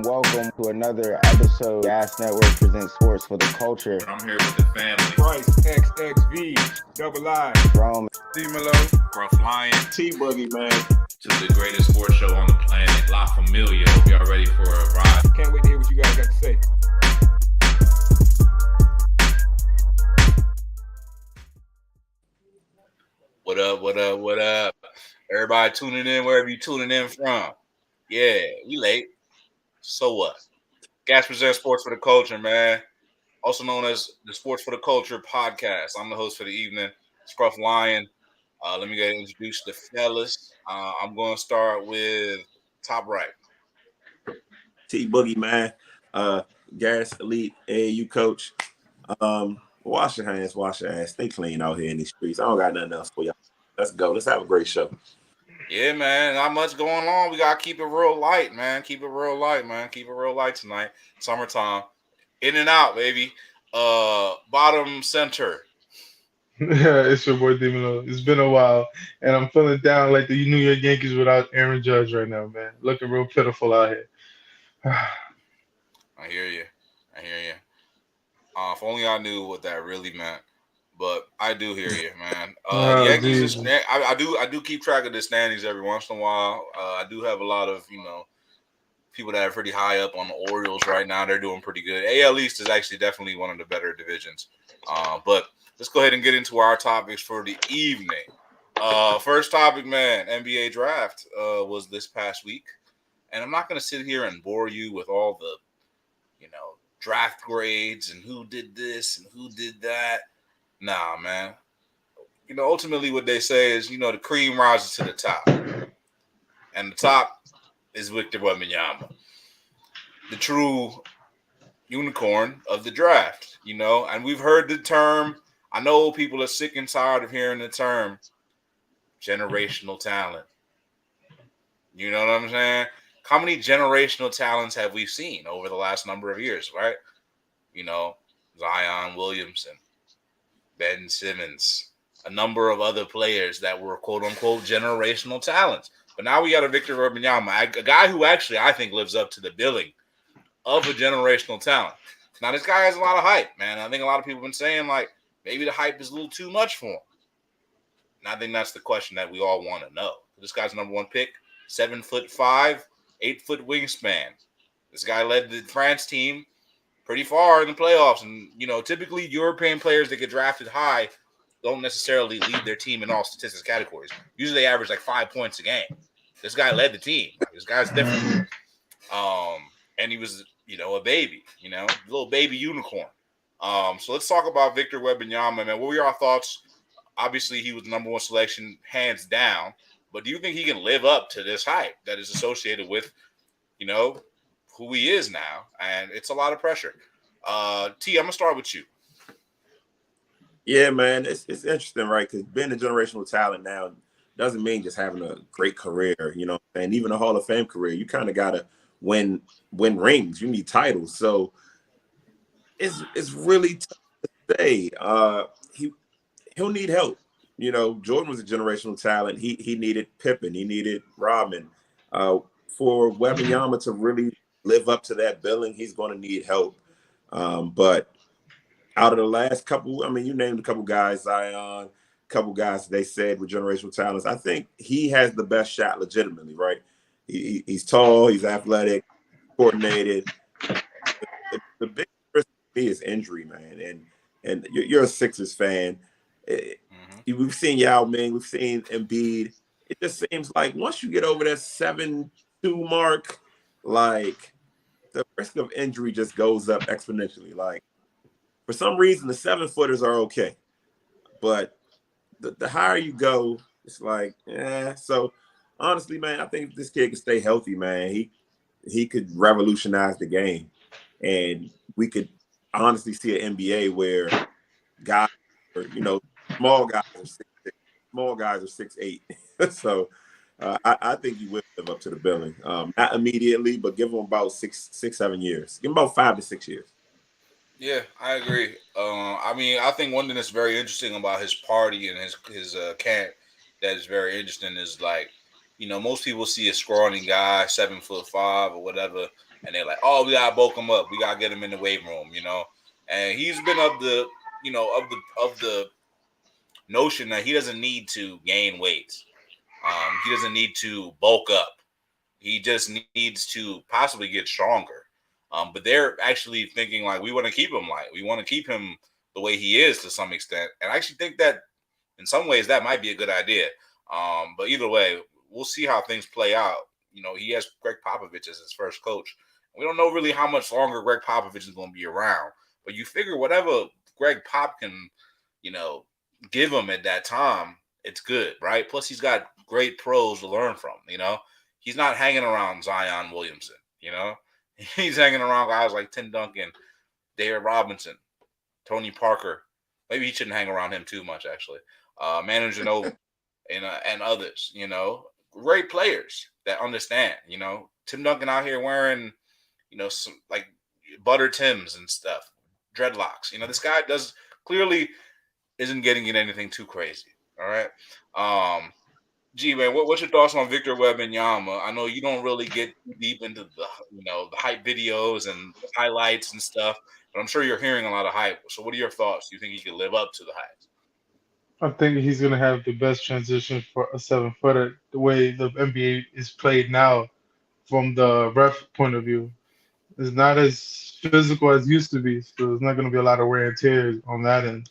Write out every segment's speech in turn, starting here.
Welcome to another episode. Gas Network presents Sports for the Culture. I'm here with the family. Price XXV, double I. Rome, D-Melo, Gruff Lion. T-Buggy, man. To the greatest sports show on the planet, La Familia. Hope y'all ready for a ride. Can't wait to hear what you guys got to say. What up, what up, what up? Everybody tuning in wherever you tuning in from. Yeah, we late. So what? Gas presents Sports for the Culture, man. Also known as the Sports for the Culture podcast. I'm the host for the evening, Scruff Lion. Let me get introduce the fellas. I'm going to start with top right. T-Boogie, man. Gas Elite AAU coach. Wash your hands, wash your ass. Stay clean out here in these streets. I don't got nothing else for y'all. Let's go. Let's have a great show. Yeah, man. Not much going on. We gotta keep it real light, man. Keep it real light, man. Keep it real light tonight. Summertime. In and out, baby. Bottom center. Yeah, it's your boy Demilo. It's been a while, and I'm feeling down like the New York Yankees without Aaron Judge right now, man. Looking real pitiful out here. I hear you. I hear you. If only I knew what that really meant. But I do hear you, man. Oh, Yankees. Jesus. I do keep track of the standings every once in a while. I do have a lot of people that are pretty high up on the Orioles right now. They're doing pretty good. AL East is actually definitely one of the better divisions. But let's go ahead and get into our topics for the evening. First topic, man. NBA draft was this past week, and I'm not going to sit here and bore you with all the draft grades and who did this and who did that. Nah, man. Ultimately what they say is, the cream rises to the top. And the top is Victor Wembanyama, the true unicorn of the draft, And we've heard the term, I know people are sick and tired of hearing the term generational talent. You know what I'm saying? How many generational talents have we seen over the last number of years, right? Zion Williamson, Ben Simmons, a number of other players that were quote-unquote generational talents. But now we got a Victor Wembanyama, a guy who actually I think lives up to the billing of a generational talent. Now, this guy has a lot of hype, man. I think a lot of people have been saying, maybe the hype is a little too much for him. And I think that's the question that we all want to know. This guy's number one pick, 7'5", 8-foot wingspan. This guy led the France team pretty far in the playoffs. And, typically European players that get drafted high don't necessarily lead their team in all statistics categories. Usually they average 5 points a game. This guy led the team. This guy's different. And he was, a baby, little baby unicorn. So let's talk about Victor Wembanyama, man. What were your thoughts? Obviously, he was the number one selection, hands down. But do you think he can live up to this hype that is associated with, who he is now? And it's a lot of pressure. T, I'm going to start with you. Yeah, man. It's interesting, right? Because being a generational talent now doesn't mean just having a great career, and even a Hall of Fame career. You kind of got to win rings. You need titles. So it's really tough to say. He'll need help. Jordan was a generational talent. He needed Pippen. He needed Rodman. For Wembanyama to really live up to that billing, he's going to need help. But out of the last couple, you named a couple guys, Zion, a couple guys they said were generational talents. I think he has the best shot legitimately, right? He's tall, he's athletic, coordinated. The big risk for me is injury, man. And you're a Sixers fan. We've seen Yao Ming, we've seen Embiid. It just seems like once you get over that 7-2 mark, the risk of injury just goes up exponentially. For some reason, the 7-footers are okay, but the higher you go, it's So honestly, man, I think if this kid can stay healthy, man, he could revolutionize the game, and we could honestly see an NBA where guys, small guys are 6'6", small guys are 6'8". So I think he will live up to the billing. Not immediately, but give him about 6-7 years. Give him about 5 to 6 years. Yeah, I agree. I think one thing that's very interesting about his party and his camp that is very interesting is most people see a scrawny guy, 7'5" or whatever, and they're like, "Oh, we gotta bulk him up. We gotta get him in the weight room," And he's been of the notion that he doesn't need to gain weight. He doesn't need to bulk up. He just needs to possibly get stronger. But they're actually thinking like we want to keep him light. We want to keep him the way he is to some extent. And I actually think that in some ways that might be a good idea. But either way, we'll see how things play out. He has Greg Popovich as his first coach. We don't know really how much longer Greg Popovich is going to be around. But you figure whatever Greg Pop can, give him at that time, it's good, right? Plus he's got great pros to learn from, He's not hanging around Zion Williamson, He's hanging around guys like Tim Duncan, David Robinson, Tony Parker. Maybe he shouldn't hang around him too much, actually. Manu Ginobili and others, Great players that understand, Tim Duncan out here wearing, some like butter Tims and stuff, dreadlocks. This guy clearly isn't getting in anything too crazy. All right. Man, what's your thoughts on Victor Wembanyama? I know you don't really get deep into the hype videos and highlights and stuff, but I'm sure you're hearing a lot of hype. So what are your thoughts? Do you think he can live up to the hype? I think he's gonna have the best transition for a 7-footer. The way the NBA is played now, from the ref point of view, is not as physical as it used to be. So there's not gonna be a lot of wear and tear on that end,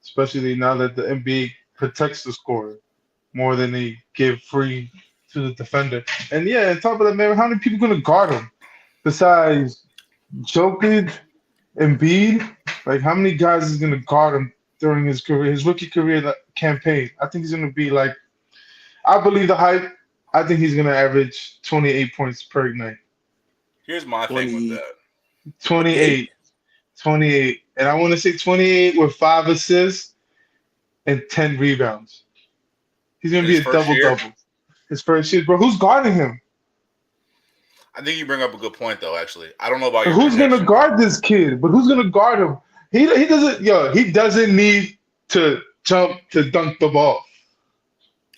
especially now that the NBA protects the scorer more than they give free to the defender. And yeah, on top of that, man, how many people gonna guard him besides Jokic, Embiid? Like, how many guys is gonna guard him during his career, his rookie career campaign? I think he's gonna be like, I believe the hype. I think he's gonna average 28 points per night. Here's my thing with that. 28, and I want to say 28 with 5 assists and 10 rebounds. He's gonna be a double-double. His first year, bro. Who's guarding him? I think you bring up a good point, though. Actually, I don't know about your. Who's gonna guard this kid? But who's gonna guard him? He doesn't. He doesn't need to jump to dunk the ball.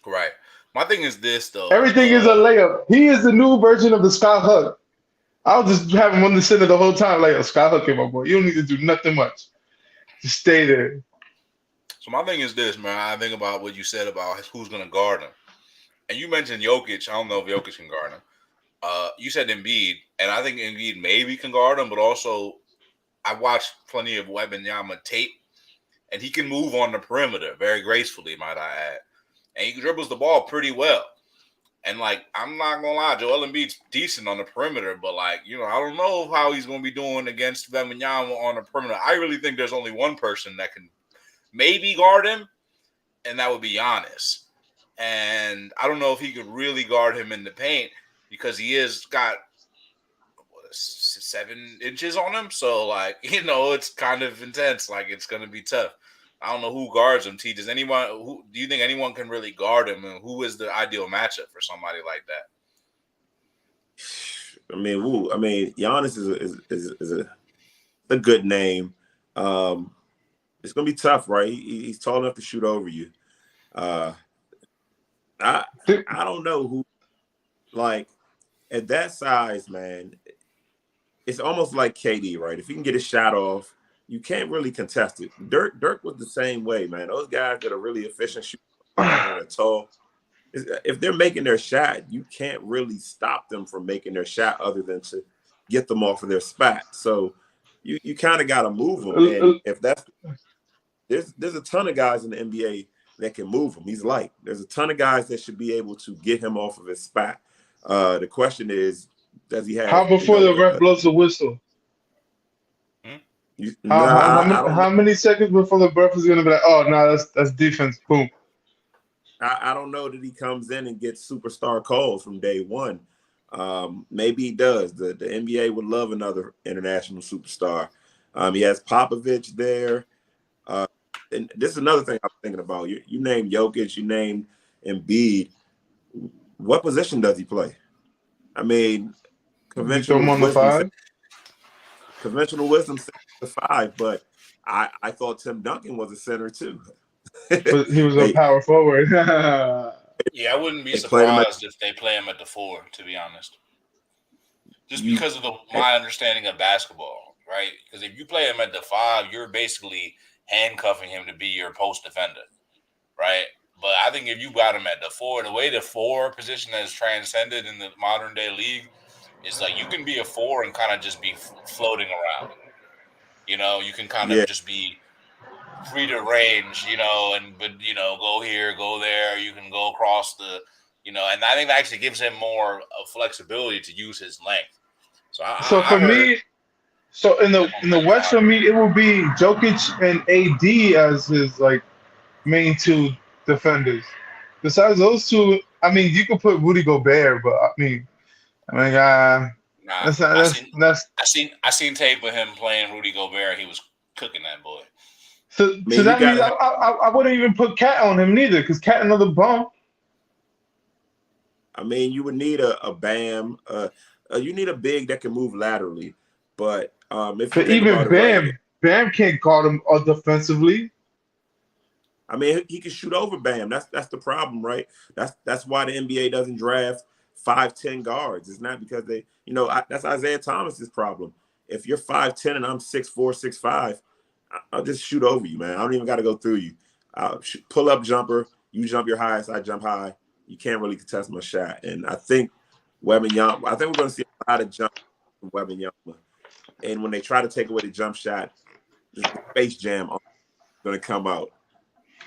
Right. My thing is this, though. Everything is a layup. He is the new version of the Scott Hook. I'll just have him on the center the whole time, like, Scott Hook, my boy. You don't need to do nothing much. Just stay there. So my thing is this, man. I think about what you said about who's going to guard him. And you mentioned Jokic. I don't know if Jokic can guard him. You said Embiid, and I think Embiid maybe can guard him, but also I watched plenty of Wembanyama tape, and he can move on the perimeter very gracefully, might I add. And he dribbles the ball pretty well. And, I'm not going to lie, Joel Embiid's decent on the perimeter, but, I don't know how he's going to be doing against Wembanyama on the perimeter. I really think there's only one person that can maybe guard him, and that would be Giannis. And I don't know if he could really guard him in the paint because he has got 7 inches on him. So, it's kind of intense. It's going to be tough. I don't know who guards him. Does anyone? Do you think anyone can really guard him? And who is the ideal matchup for somebody like that? Giannis is a good name. It's gonna be tough, right? He's tall enough to shoot over you. I don't know who, at that size, man. It's almost like KD, right? If he can get his shot off, you can't really contest it. Dirk was the same way, man. Those guys that are really efficient shooters and are tall, if they're making their shot, you can't really stop them from making their shot other than to get them off of their spot. So you kind of got to move them. And if there's a ton of guys in the NBA that can move him. He's light. There's a ton of guys that should be able to get him off of his spot. The question is, does he have? How before the ref blows the whistle? How many seconds before the ref is going to be like, oh, no, that's defense. Boom. I don't know that he comes in and gets superstar calls from day one. Maybe he does. The NBA would love another international superstar. He has Popovich there. And this is another thing I'm thinking about. You named Jokic, you named Embiid. What position does he play? Conventional wisdom says the 5, but I thought Tim Duncan was a center too. But he was a power forward. Yeah, I wouldn't be surprised if they play him at the 4, to be honest. just because of my understanding of basketball, right? Because if you play him at the 5, you're basically handcuffing him to be your post defender, right? But I think if you got him at the 4, the way the 4 position has transcended in the modern day league is like you can be a 4 and kind of just be floating around. You can kind of just be free to range, but go here, go there. You can go across the, and I think that actually gives him more flexibility to use his length. So So I for heard me, in the West for me, it will be Jokic and AD as his like main 2 defenders. Besides those 2, I mean, you could put Rudy Gobert, but nah, that's not that's I seen tape of him playing Rudy Gobert. He was cooking that boy. so that means I wouldn't even put Cat on him neither, because Cat another bum. I mean, you would need a Bam. You need a big that can move laterally. But if you But think about even it, right? Bam can't guard him defensively. I mean, he can shoot over Bam. That's the problem, right? That's why the NBA doesn't draft 5'10" guards. It's not because they, that's Isaiah Thomas's problem. If you're 5'10" and I'm 6'4", 6'5", I'll just shoot over you, man. I don't even got to go through you. I'll pull up jumper. You jump your highest, I jump high. You can't really contest my shot. And I think Wembanyama, I think we're going to see a lot of jump from Wembanyama. And when they try to take away the jump shot, the Space Jam is going to come out.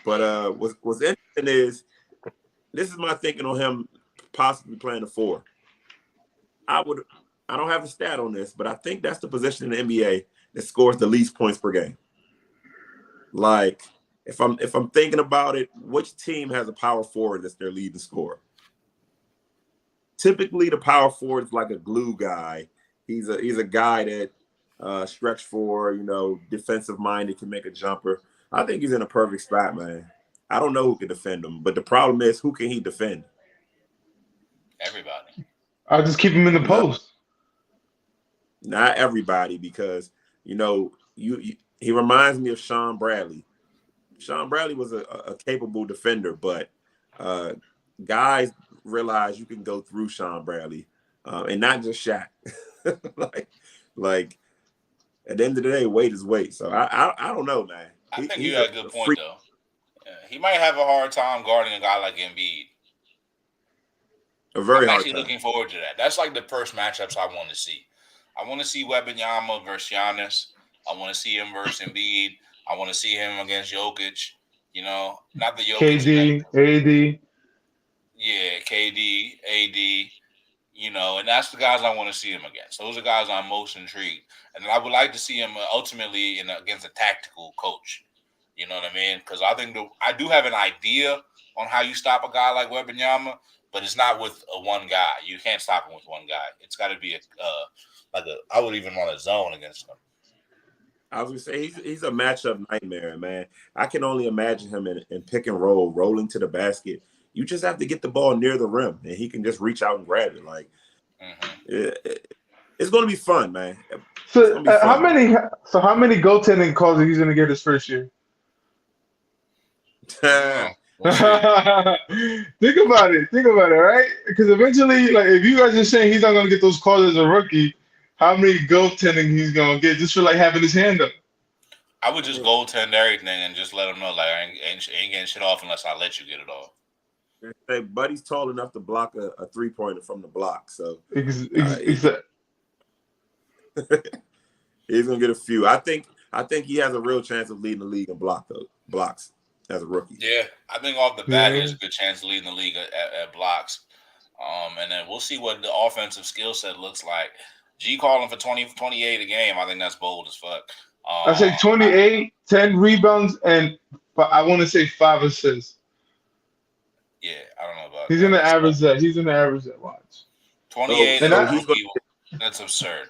But what's interesting is this is my thinking on him possibly playing the 4. I don't have a stat on this, but I think that's the position in the NBA that scores the least points per game. Like, if I'm thinking about it, which team has a power forward that's their leading scorer? Typically, the power forward is like a glue guy. He's a guy that stretch for, defensive minded, can make a jumper. I think he's in a perfect spot, man. I don't know who can defend him, but the problem is, who can he defend? Everybody. I'll just keep him in the post. Not everybody, because he reminds me of Sean Bradley. Sean Bradley was a capable defender, but guys realize you can go through Sean Bradley, and not just Shaq. like at the end of the day, weight is weight. So I don't know, man. I think you had a good point, though. Yeah, he might have a hard time guarding a guy like Embiid. I'm actually looking forward to that. That's like the first matchups I want to see. I want to see Wembanyama versus Giannis. I want to see him versus Embiid. I want to see him against Jokic. Not the Jokic. KD, AD. Yeah, KD, AD. And that's the guys I want to see him against. Those are guys I'm most intrigued. And I would like to see him ultimately against a tactical coach. You know what I mean? Because I think I do have an idea on how you stop a guy like Wembanyama, but it's not with one guy. You can't stop him with one guy. It's got to be I would even run a zone against him. I was gonna say he's a matchup nightmare, man. I can only imagine him in pick and roll, rolling to the basket. You just have to get the ball near the rim, and he can just reach out and grab it. Like, it's going to be fun, man. So how many goaltending calls are he going to get his first year? We'll Think about it, right? Because eventually, like, if you guys are saying he's not going to get those calls as a rookie, how many goaltending he's going to get just for like having his hand up? I would just goaltend everything and just let him know, like, I ain't getting shit off unless I let you get it off. Hey, Buddy's tall enough to block a 3-pointer from the block, so exactly. He's gonna get a few. I think he has a real chance of leading the league in blocks as a rookie. Yeah, I think off the bat, he has a good chance of leading the league at blocks. And then we'll see what the offensive skill set looks like. G calling for 28 a game. I think that's bold as fuck. I say 28, 10 rebounds, and I want to say 5 assists. Yeah, I don't know about. He's in the average that. He's in the average that. Watch. 28. That's absurd.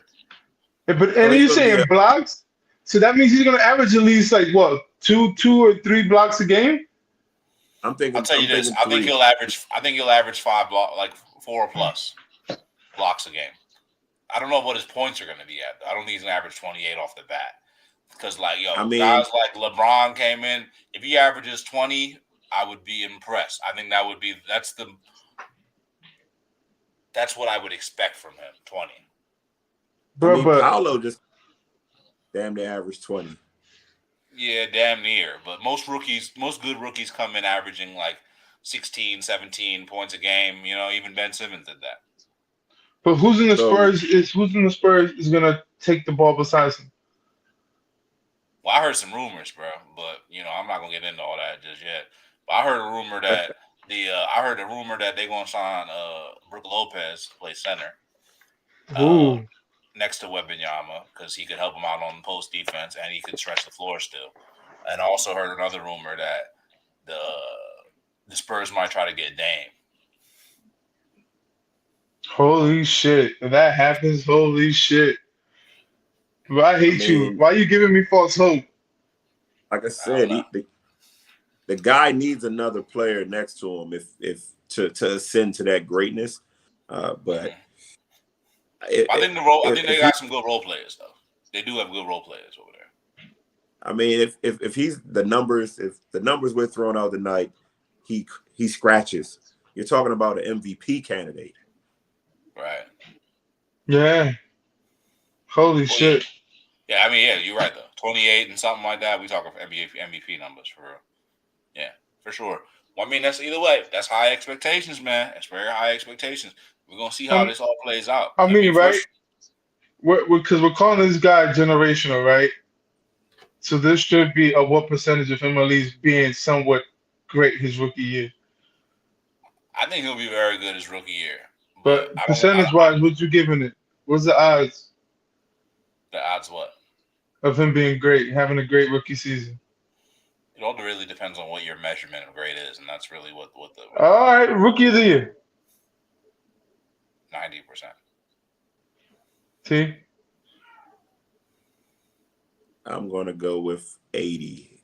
But you're saying blocks, so that means he's going to average at least like what, two or three blocks a game. I'll tell you this. I think he'll average 5 like 4 plus blocks a game. I don't know what his points are going to be at. I don't think he's going to average 28 off the bat. Because guys like LeBron came in. If he averages 20, I would be impressed. I think that's what I would expect from him. 20. bro. But Paolo just damn near average 20. Yeah, damn near. But most good rookies come in averaging like 16, 17 points a game. Even Ben Simmons did that. who's in the So Spurs is gonna take the ball besides him? Well, I heard some rumors, bro, but I'm not gonna get into all that just yet. But I heard a rumor that they're gonna sign Brook Lopez to play center Ooh, next to Wembanyama because he could help him out on post defense and he could stretch the floor still. And I also heard another rumor that the Spurs might try to get Dame. holy shit! If that happens, holy shit! But I hate you. mean, Why are you giving me false hope? like I I don't said, know. the guy needs another player next to him if to ascend to that greatness. But I think they got some good role players though. They do have good role players over there. I mean, if he's the numbers, if the numbers we're throwing out tonight, he scratches. You're talking about an MVP candidate. Right. Yeah. Holy Well, shit. Yeah, I mean, yeah, you're right though. 28 and something like that. We talking MVP numbers for real. Yeah, for sure. Well, I mean, that's either way. That's high expectations, man. That's very high expectations. We're gonna see how this all plays out. I mean, right? First, Because we're calling this guy generational, right? So this should be what percentage of him at least being somewhat great his rookie year. I think he'll be very good his rookie year, but But percentage wise, what you giving it? What's the odds the odds what? of him being great, having a great rookie season? It all really depends on what your measurement of grade is, and that's really what the All right, rookie of the year. 90%. See, I'm gonna go with 80.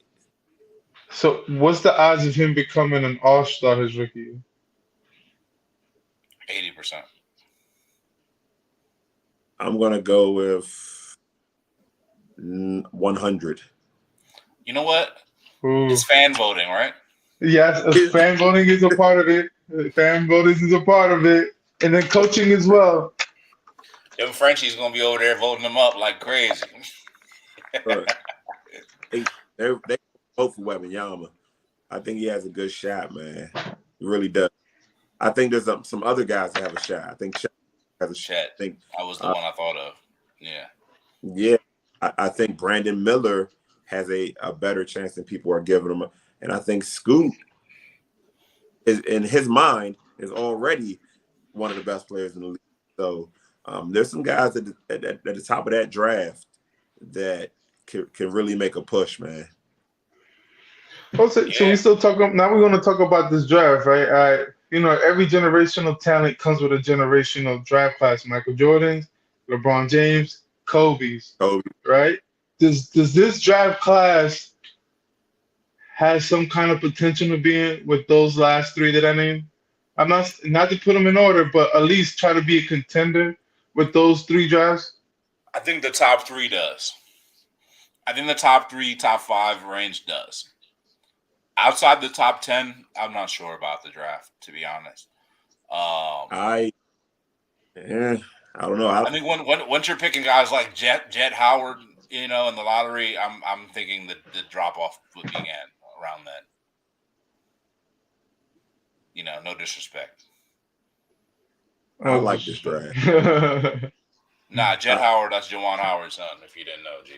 so what's the odds of him becoming an all-star his rookie year? 80%. I'm gonna go with 100. You know what? Ooh. It's fan voting, right? Yes, fan voting is a part of it. Fan voting is a part of it, and then coaching as well. Them Frenchies gonna be over there voting them up like crazy. They both for Wembanyama. I think he has a good shot, man. He really does. I think there's some other guys that have a shot. I think Chet has a shot. Chet. That was the one I thought of. Yeah. Yeah. I think Brandon Miller has a better chance than people are giving him. And I think Scoot is, in his mind, is already one of the best players in the league. So there's some guys at the top of that draft that can really make a push, man. So we still talking. Now we're going to talk about this draft, right? Every generational talent comes with a generational draft class. Michael Jordan's, LeBron James, Kobe's, right? Does this draft class has some kind of potential to being with those last three that I named? I'm not to put them in order, but at least try to be a contender with those three drafts. I think the top three does. I think the top 3, top 5 range does. Outside the top 10, I'm not sure about the draft, to be honest. I don't know. I think once you're picking guys like Jet Howard, in the lottery, I'm thinking that the drop off would begin around then. No disrespect. I like this draft. Nah, Jet Howard, that's Juwan Howard's son, if you didn't know, G.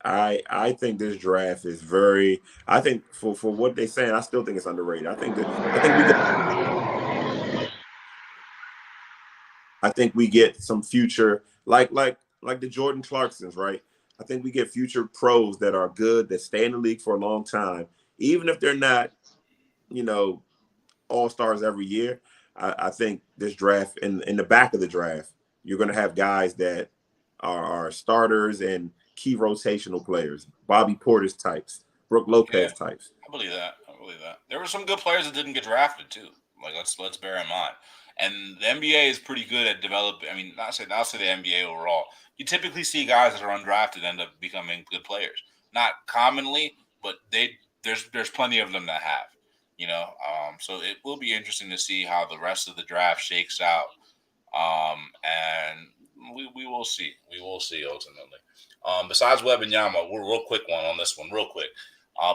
I think this draft is very. I think for what they're saying, I still think it's underrated. I think we get some future like the Jordan Clarksons, right? I think we get future pros that are good, that stay in the league for a long time, even if they're not, all-stars every year. I think this draft, in the back of the draft, you're going to have guys that are starters and key rotational players, Bobby Portis types, Brook Lopez types. I believe that. There were some good players that didn't get drafted too. Like let's bear in mind. And the NBA is pretty good at developing. I mean, not say the NBA overall. You typically see guys that are undrafted end up becoming good players. Not commonly, but there's plenty of them that have. So it will be interesting to see how the rest of the draft shakes out. And we will see. We will see ultimately. Besides Wembanyama, we're real quick one on this one, real quick.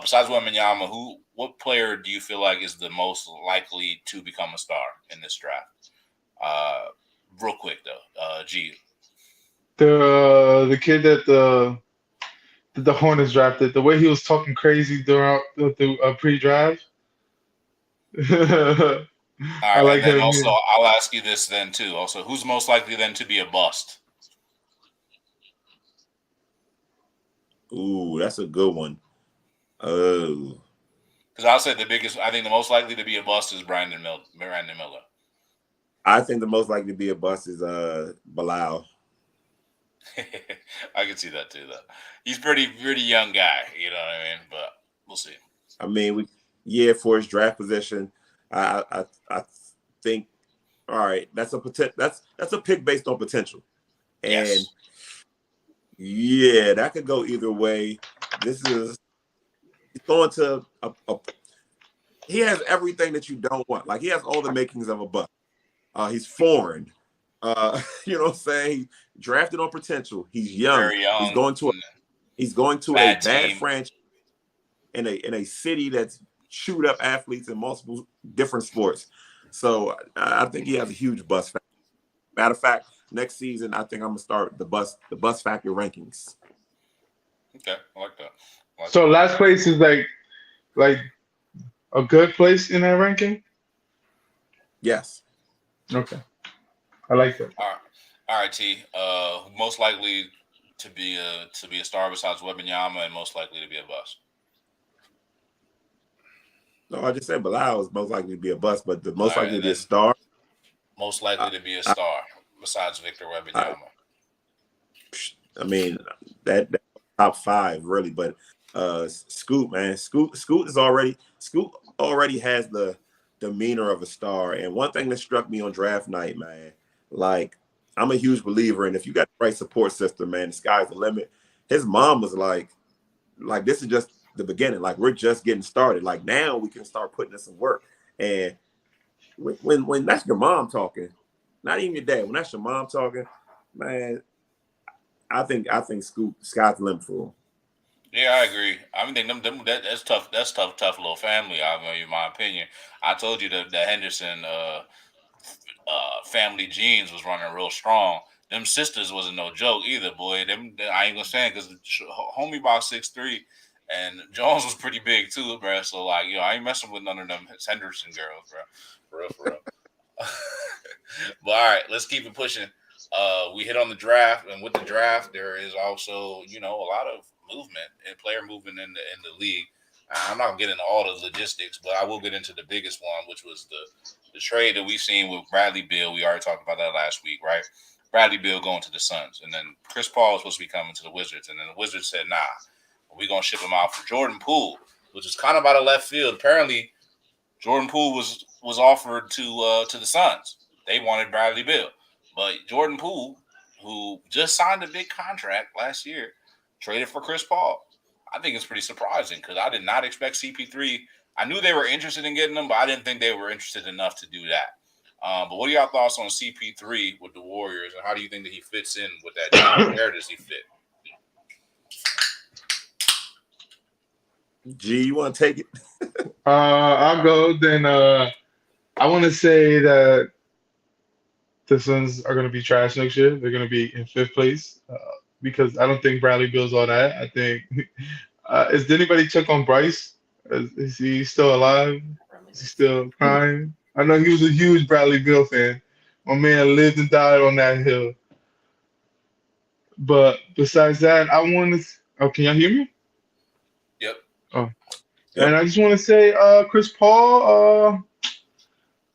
Besides Wembanyama, what player do you feel like is the most likely to become a star in this draft? Real quick though, G. The kid that the Hornets drafted, the way he was talking crazy during the pre-draft. All I right, like and then him. also I'll ask you this then too. Also, who's most likely then to be a bust? Ooh, that's a good one. Oh, Because I'll say I think the most likely to be a bust is Brandon Miller. I think the most likely to be a bust is Bilal. I can see that too, though. He's pretty young guy, you know what I mean? But we'll see. I mean, for his draft position, I think all right, that's a pick based on potential, and Yes. yeah, that could go either way. He's going to he has everything that you don't want. Like he has all the makings of a bust. He's foreign. You know what I'm saying? He drafted on potential. He's young. Very young. He's going to a Bad bad team. franchise in a city that's chewed up athletes in multiple different sports. So I think he has a huge bust factor. Matter of fact, next season I think I'm gonna start the bust factor rankings. Okay, I like that. So last place is like a good place in that ranking. Yes. Okay, I like that. All right, T. Most likely to be a star besides Wembanyama, and most likely to be a bust. No, I just said Bilal is most likely to be a bust, but the most All right, likely to and be a then star. most likely to be a star besides Victor I, Wembanyama. I mean that top five really, but Scoot, man, Scoot already has the demeanor of a star. And one thing that struck me on draft night, man, like I'm a huge believer in if you got the right support system, man, the sky's the limit. His mom was like this is just the beginning. Like we're just getting started. Like now we can start putting in some work. And when that's your mom talking, not even your dad, when that's your mom talking, man, I think sky's the limit for him. Yeah, I agree. I mean, that's tough. That's tough little family. I mean, in my opinion, I told you that the Henderson family genes was running real strong. Them sisters wasn't no joke either, boy. I ain't gonna say it because homie about 6'3", and Jones was pretty big too, bro. So like, I ain't messing with none of them Henderson girls, bro. For real. But all right, let's keep it pushing. We hit on the draft, and with the draft, there is also a lot of movement and player movement in the league. I'm not gonna get into all the logistics, but I will get into the biggest one, which was the trade that we seen with Bradley Beal. We already talked about that last week, right? Bradley Beal going to the Suns, and then Chris Paul was supposed to be coming to the Wizards, and then the Wizards said, "Nah, we're gonna ship him out for Jordan Poole," which is kind of out of left field. Apparently, Jordan Poole was offered to the Suns. They wanted Bradley Beal, but Jordan Poole, who just signed a big contract last year, traded for Chris Paul. I think it's pretty surprising because I did not expect CP3. I knew they were interested in getting him, but I didn't think they were interested enough to do that. But what are y'all thoughts on CP3 with the Warriors, and how do you think that he fits in with that team? Where does he fit? G, you want to take it? I'll go then. I want to say that the Suns are going to be trash next year. They're going to be in fifth place because I don't think Bradley Beal's all that. I think did anybody check on Bryce? Is he still alive? Is he still crying? I know he was a huge Bradley Beal fan. My man lived and died on that hill. But besides that, I want to. Oh, can y'all hear me? Yep. Oh, Yep. and I just want to say, Chris Paul.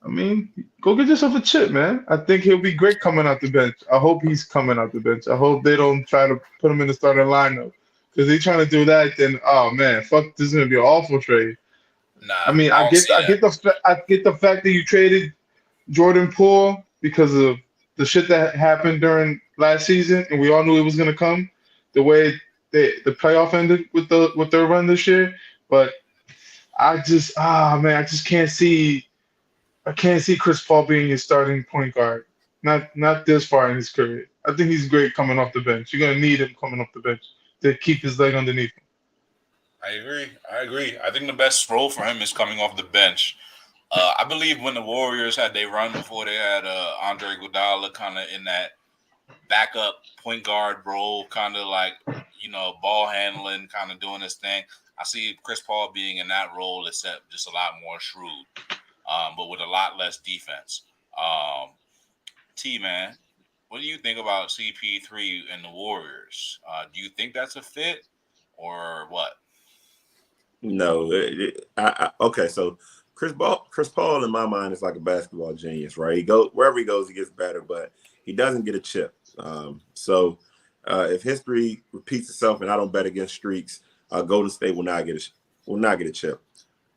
I mean, go get yourself a chip, man. I think he'll be great coming out the bench. I hope he's coming out the bench. I hope they don't try to put him in the starting lineup. Because they trying to do that, then oh man, fuck, this is gonna be an awful trade. Nah, I mean, I don't see that. I get the fact that you traded Jordan Poole because of the shit that happened during last season, and we all knew it was gonna come. The way the playoff ended with their run this year, but I just can't see Chris Paul being your starting point guard. Not this far in his career. I think he's great coming off the bench. You're gonna need him coming off the bench to keep his leg underneath him. I agree. I think the best role for him is coming off the bench. I believe when the Warriors had their run before they had Andre Iguodala kind of in that backup point guard role, kind of like, ball handling, kind of doing his thing. I see Chris Paul being in that role, except just a lot more shrewd, but with a lot less defense. Man, what do you think about CP3 and the Warriors? Do you think that's a fit or what? No, okay. So Chris Paul in my mind is like a basketball genius, right? He goes wherever he goes, he gets better, but he doesn't get a chip. So if history repeats itself, and I don't bet against streaks, Golden State will not get a chip.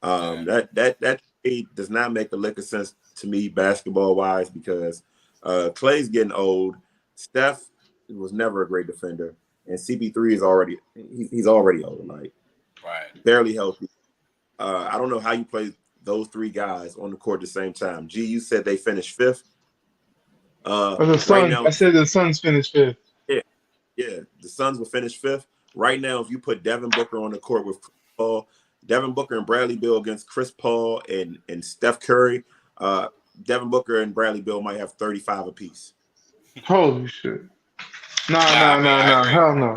That trade does not make a lick of sense to me basketball wise, because Clay's getting old. Steph was never a great defender, and CP3 is already old, like barely healthy. I don't know how you play those three guys on the court at the same time. G, you said they finished fifth. The Suns, right now, I said the Suns finished fifth. Yeah, the Suns will finish fifth. Right now, if you put Devin Booker on the court with Chris Paul, Devin Booker and Bradley Beal against Chris Paul and Steph Curry, Devin Booker and Bradley Beal might have 35 apiece. Holy shit! No. Hell no.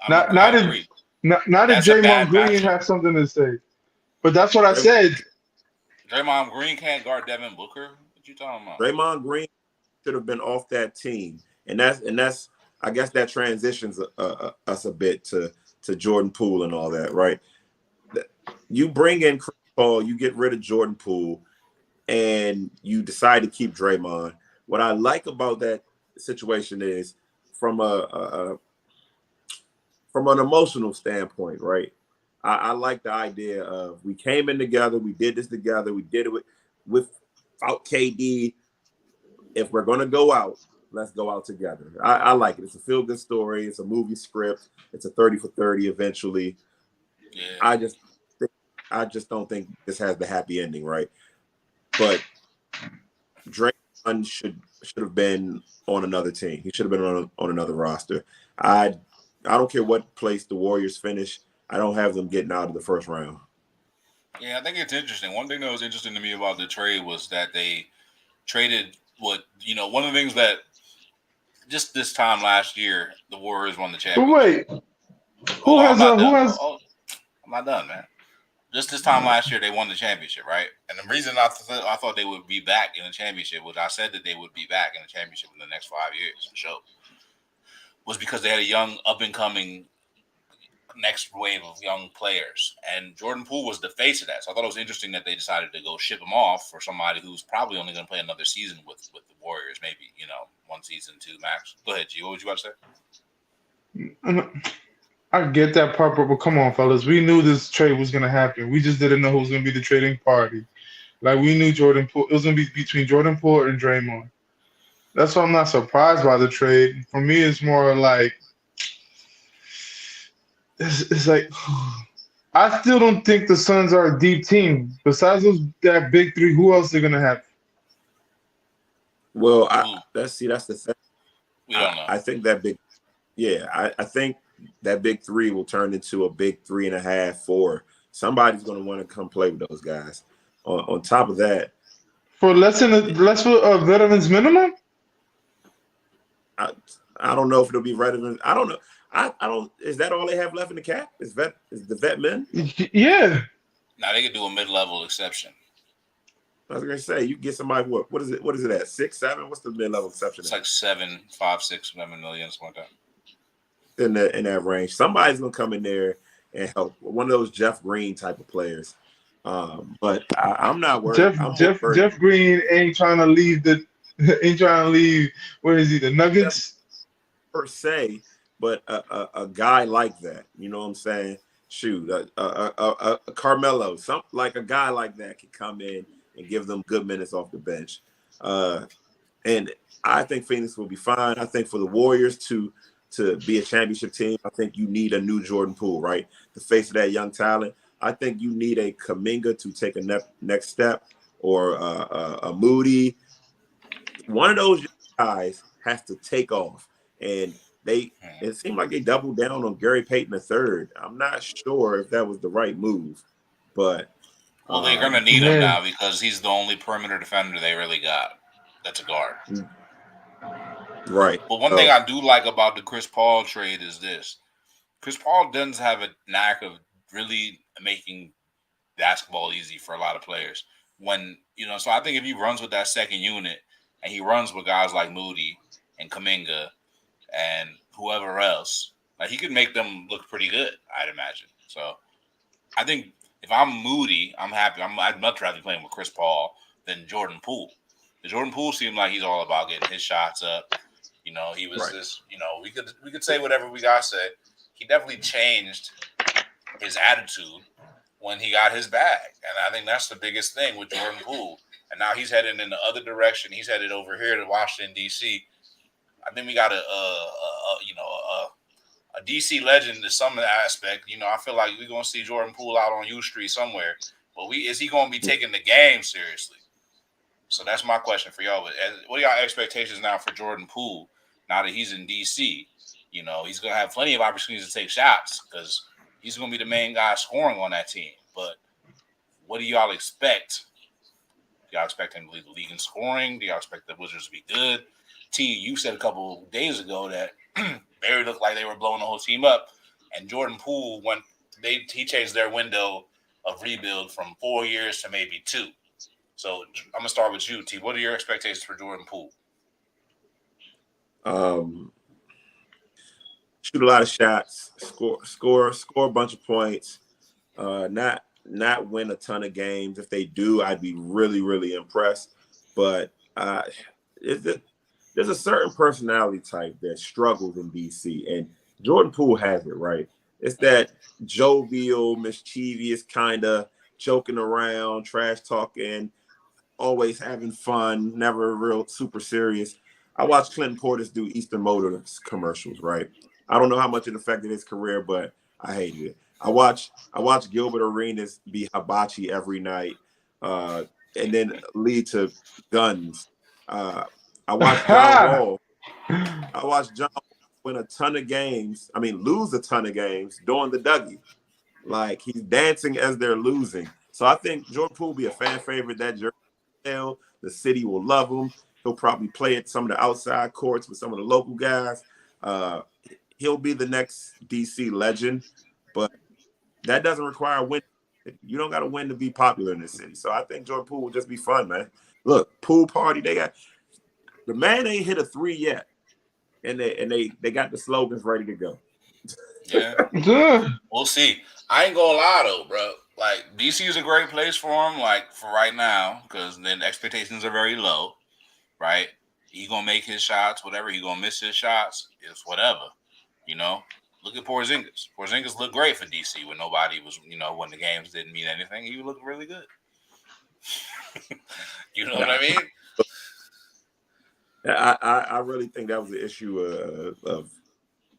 Not if Draymond Green has something to say. But that's what I said. Draymond Green can't guard Devin Booker. What you talking about? Draymond Green should have been off that team, and that's I guess that transitions us a bit to Jordan Poole and all that, right? You bring in Chris Paul, you get rid of Jordan Poole, and you decide to keep Draymond. What I like about that situation is from an emotional standpoint, right? I like the idea of we came in together, we did this together, we did it without KD. If we're going to go out, let's go out together. I like it. It's a feel-good story. It's a movie script. It's a 30 for 30 eventually. Yeah. I just don't think this has the happy ending, right? But Draymond should have been on another team. He should have been on another roster. I don't care what place the Warriors finish. I don't have them getting out of the first round. Yeah, I think it's interesting. One thing that was interesting to me about the trade was that they traded one of the things that just this time last year, the Warriors won the championship. But wait, I'm not done, man. Just this time last year, they won the championship, right? And the reason I thought they would be back in the championship, which I said that they would be back in the championship in the next 5 years, for sure, was because they had a young, up-and-coming next wave of young players. And Jordan Poole was the face of that. So I thought it was interesting that they decided to go ship him off for somebody who's probably only going to play another season with the Warriors, maybe, 1 season, 2 max. Go ahead, G. What was you about to say? I get that part, but come on, fellas. We knew this trade was going to happen. We just didn't know who was going to be the trading party. Like, we knew Jordan Poole. It was going to be between Jordan Poole and Draymond. That's why I'm not surprised by the trade. For me, it's more like, it's like, I still don't think the Suns are a deep team. Besides that big three, who else are going to have? Well, that's the thing. We don't know. I think that I think that big three will turn into a big 3.5, 4. Somebody's going to want to come play with those guys. On top of that, for less for a veterans minimum. I don't know if it'll be veterans. I don't know. I don't. Is that all they have left in the cap? Is the vet men? Yeah. Now they could do a mid-level exception. I was gonna say you get somebody. What is it? What is it at 6, 7? What's the mid-level exception? It's like 7, 5, 6, 7 million, something like that. In that range, somebody's gonna come in there and help. One of those Jeff Green type of players. But I'm not worried. Jeff Green ain't trying to leave Where is he? The Nuggets per se, but a guy like that, you know what I'm saying? Shoot, a Carmelo, something like a guy like that can come in and give them good minutes off the bench. And I think Phoenix will be fine. I think for the Warriors to be a championship team, I think you need a new Jordan Poole, right? The face of that young talent. I think you need a Kuminga to take a next step, or a Moody. one of those guys has to take off, and they Hmm. it seemed like they doubled down on Gary Payton III. I'm not sure if that was the right move, but Well, they're gonna need him Man, now because he's the only perimeter defender they really got. That's a guard. right. But one thing So I do like about the Chris Paul trade is this: Chris Paul doesn't have a knack of really making basketball easy for a lot of players. So I think if he runs with that second unit and he runs with guys like Moody and Kaminga and whoever else, like he could make them look pretty good, I'd imagine. So I think if I'm Moody, I'm happy. I'd much rather be playing with Chris Paul than Jordan Poole. The Jordan Poole seemed like he's all about getting his shots up. He was right. this. We could say whatever we got to say. He definitely changed his attitude when he got his bag, and I think that's the biggest thing with Jordan Poole. And now he's heading in the other direction. He's headed over here to Washington D.C. I think we got a DC legend in some aspect. I feel like we're gonna see Jordan Poole out on U Street somewhere. But is he gonna be taking the game seriously? So that's my question for y'all. What are y'all expectations now for Jordan Poole now that he's in DC? He's gonna have plenty of opportunities to take shots because he's gonna be the main guy scoring on that team. But what do y'all expect? Do y'all expect him to lead the league in scoring? Do y'all expect the Wizards to be good? T, you said a couple of days ago that Barry looked like they were blowing the whole team up, and Jordan Poole he changed their window of rebuild from 4 years to maybe 2. So I'm gonna start with you, T. What are your expectations for Jordan Poole? Um, shoot a lot of shots, score a bunch of points. Not win a ton of games. If they do, I'd be really, really impressed. But there's a certain personality type that struggles in DC, and Jordan Poole has it, right. It's that jovial, mischievous kind of joking around, trash talking, always having fun, never real super serious. I watched Clinton Portis do Eastern Motors commercials, right? I don't know how much it affected his career, but I hated it. I watched Gilbert Arenas be hibachi every night, uh, and then lead to guns. Uh, I watched John Wall. I watched John win a ton of games. I mean, lose a ton of games doing the Dougie. Like he's dancing as they're losing. So I think Jordan Poole will be a fan favorite. That jersey, the city will love him. He'll probably play at some of the outside courts with some of the local guys. Uh, he'll be the next DC legend, but that doesn't require a win. You don't got to win to be popular in this city. So I think Jordan Poole will just be fun, man. Look, pool party. They got the man ain't hit a 3 yet, and they got the slogans ready to go. Yeah, yeah. we'll see. I ain't gonna lie though, bro. Like DC is a great place for him, like for right now, because then expectations are very low, right? He gonna make his shots, whatever. He gonna miss his shots, it's whatever. You know, look at Porzingis. Porzingis looked great for DC when nobody was, when the games didn't mean anything. He looked really good. You know what I mean? I really think that was the issue of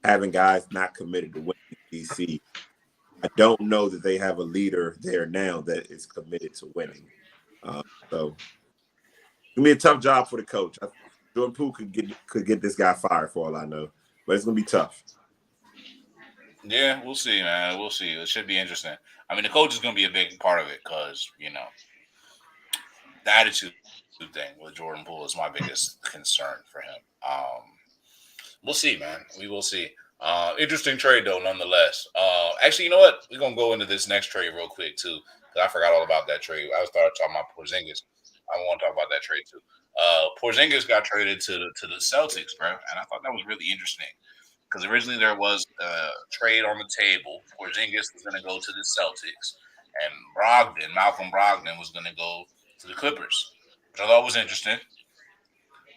having guys not committed to winning in DC. I don't know that they have a leader there now that is committed to winning. So it's gonna be a tough job for the coach. Jordan Poole could get this guy fired for all I know, but it's gonna be tough. Yeah, we'll see, man. We'll see. It should be interesting. I mean, the coach is going to be a big part of it because, the attitude thing with Jordan Poole is my biggest concern for him. We'll see, man. We will see. Interesting trade, though, nonetheless. Actually, you know what? We're going to go into this next trade real quick, too, because I forgot all about that trade. I was talking about Porzingis. I want to talk about that trade, too. Porzingis got traded to the Celtics, bro, and I thought that was really interesting because originally there was a trade on the table. Porzingis was going to go to the Celtics, and Malcolm Brogdon, was going to go to the Clippers, which I thought was interesting.